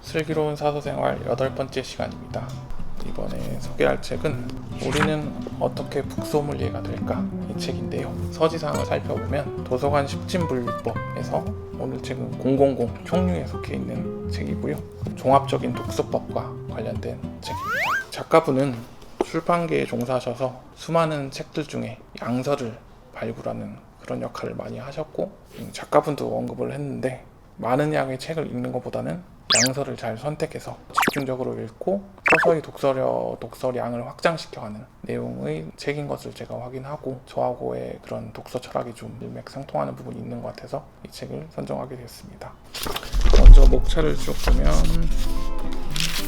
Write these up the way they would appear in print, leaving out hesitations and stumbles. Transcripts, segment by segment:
슬기로운 사서생활 8번째 시간입니다. 이번에 소개할 책은 우리는 어떻게 북소믈리에가 될까? 이 책인데요. 서지상을 살펴보면 도서관 십진분류법에서 오늘 책은 000 총류에 속해 있는 책이고요. 종합적인 독서법과 관련된 책입니다. 작가분은 출판계에 종사하셔서 수많은 책들 중에 양서를 발굴하는 그런 역할을 많이 하셨고, 작가분도 언급을 했는데 많은 양의 책을 읽는 것보다는 양서를 잘 선택해서 집중적으로 읽고 서서히 독서량을 확장시켜가는 내용의 책인 것을 제가 확인하고 저하고의 그런 독서 철학이 좀 일맥상통하는 부분이 있는 것 같아서 이 책을 선정하게 되었습니다. 먼저 목차를 쭉 보면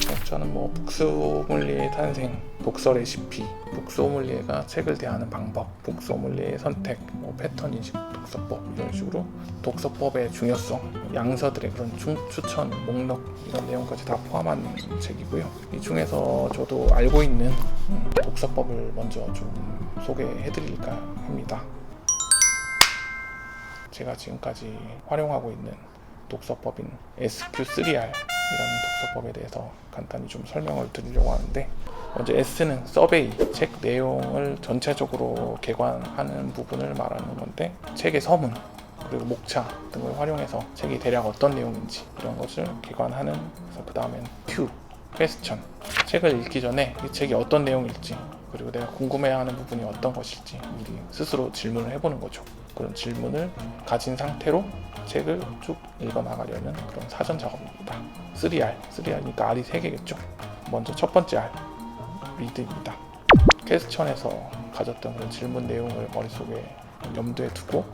목차는 북소믈리에의 탄생, 독서 레시피, 북소믈리에가 책을 대하는 방법, 북소믈리에의 선택, 패턴 인식 독서법, 이런 식으로 독서법의 중요성, 양서들의 그런 추천, 목록 이런 내용까지 다 포함한 책이고요. 이 중에서 저도 알고 있는 독서법을 먼저 좀 소개해드릴까 합니다. 제가 지금까지 활용하고 있는 독서법인 SQ3R 이라는 독서법에 대해서 간단히 좀 설명을 드리려고 하는데, 먼저 S는 서베이, 책 내용을 전체적으로 개관하는 부분을 말하는 건데, 책의 서문 그리고 목차 등을 활용해서 책이 대략 어떤 내용인지 이런 것을 개관하는. 그래서 그 다음엔 Q, 퀘스천, 책을 읽기 전에 이 책이 어떤 내용일지 그리고 내가 궁금해하는 부분이 어떤 것일지 우리 스스로 질문을 해보는 거죠. 그런 질문을 가진 상태로 책을 쭉 읽어나가려는 그런 사전 작업입니다. 3R이니까 R이 3개겠죠. 먼저 첫 번째 R, 리드입니다. 퀘스천에서 가졌던 그런 질문 내용을 머릿속에 염두에 두고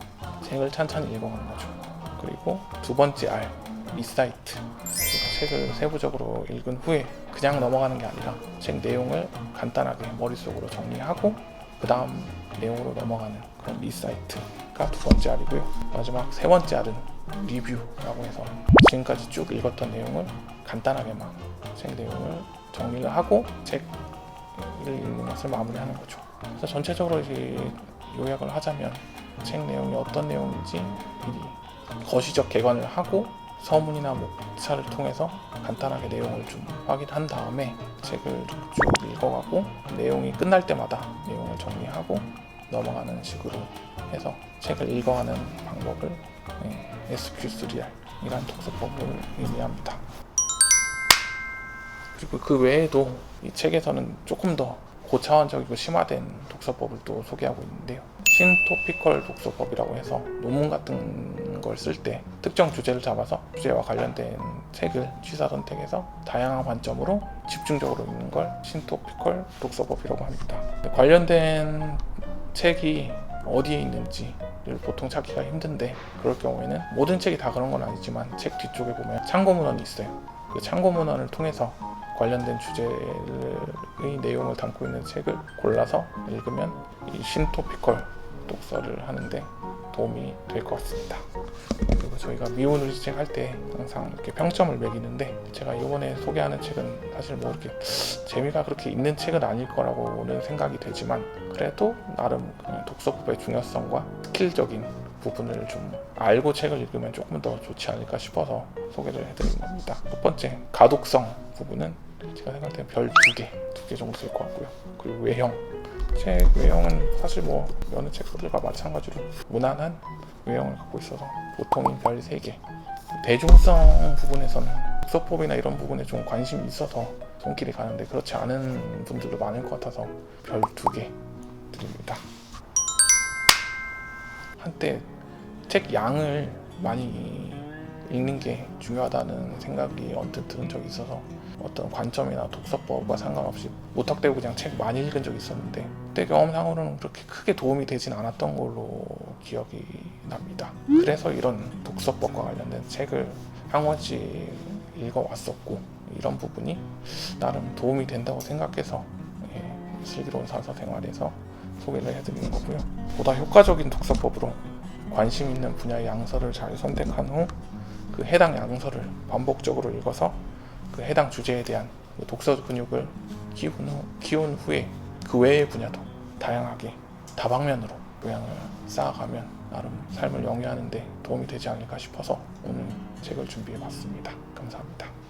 책을 찬찬히 읽어가는 거죠. 그리고 두 번째 R, 리사이트. 책을 세부적으로 읽은 후에 그냥 넘어가는 게 아니라 책 내용을 간단하게 머릿속으로 정리하고 그 다음 내용으로 넘어가는 그런 리사이트가 두 번째 R이고요. 마지막 세 번째 R은 리뷰라고 해서 지금까지 쭉 읽었던 내용을 간단하게 책 내용을 정리를 하고 책을 읽는 것을 마무리하는 거죠. 그래서 전체적으로 이제 요약을 하자면 책 내용이 어떤 내용인지 미리 거시적 개관을 하고 서문이나 목차를 통해서 간단하게 내용을 좀 확인한 다음에 책을 쭉 읽어가고 내용이 끝날 때마다 내용을 정리하고 넘어가는 식으로 해서 책을 읽어가는 방법을 SQ3R 이란 독서법을 의미합니다. 그리고 그 외에도 이 책에서는 조금 더 고차원적이고 심화된 독서법을 또 소개하고 있는데요. 신토피컬 독서법이라고 해서 논문 같은 걸 쓸 때 특정 주제를 잡아서 주제와 관련된 책을 취사 선택해서 다양한 관점으로 집중적으로 읽는 걸 신토피컬 독서법이라고 합니다. 관련된 책이 어디에 있는지를 보통 찾기가 힘든데, 그럴 경우에는 모든 책이 다 그런 건 아니지만 책 뒤쪽에 보면 참고문헌이 있어요. 그 참고문헌을 통해서 관련된 주제의 내용을 담고 있는 책을 골라서 읽으면 이 신토피컬 독서를 하는데 도움이 될 것 같습니다. 그리고 저희가 미혼의책 할 때 항상 이렇게 평점을 매기는데, 제가 이번에 소개하는 책은 사실 이렇게 재미가 그렇게 있는 책은 아닐 거라고는 생각이 되지만, 그래도 나름 독서법의 중요성과 스킬적인 부분을 좀 알고 책을 읽으면 조금 더 좋지 않을까 싶어서 소개를 해드린 겁니다. 첫 번째, 가독성 부분은 제가 생각할 때는 별 2개 정도 될 것 같고요. 그리고 외형, 책 외형은 사실 여느 책들과 마찬가지로 무난한 외형을 갖고 있어서 보통인 별 3개. 대중성 부분에서는 독서법이나 이런 부분에 좀 관심이 있어서 손길이 가는데 그렇지 않은 분들도 많을 것 같아서 별 2개 드립니다. 한때 책 양을 많이 읽는 게 중요하다는 생각이 언뜻 들은 적이 있어서 어떤 관점이나 독서법과 상관없이 무턱대고 그냥 책 많이 읽은 적이 있었는데, 그때 경험상으로는 그렇게 크게 도움이 되진 않았던 걸로 기억이 납니다. 그래서 이런 독서법과 관련된 책을 한 권씩 읽어왔었고, 이런 부분이 나름 도움이 된다고 생각해서 슬기로운 사서생활에서 소개를 해드리는 거고요. 보다 효과적인 독서법으로 관심 있는 분야의 양서를 잘 선택한 후 그 해당 양서를 반복적으로 읽어서 그 해당 주제에 대한 독서 근육을 키운 후에 그 외의 분야도 다양하게 다방면으로 모양을 쌓아가면 나름 삶을 영위하는 데 도움이 되지 않을까 싶어서 오늘 책을 준비해 봤습니다. 감사합니다.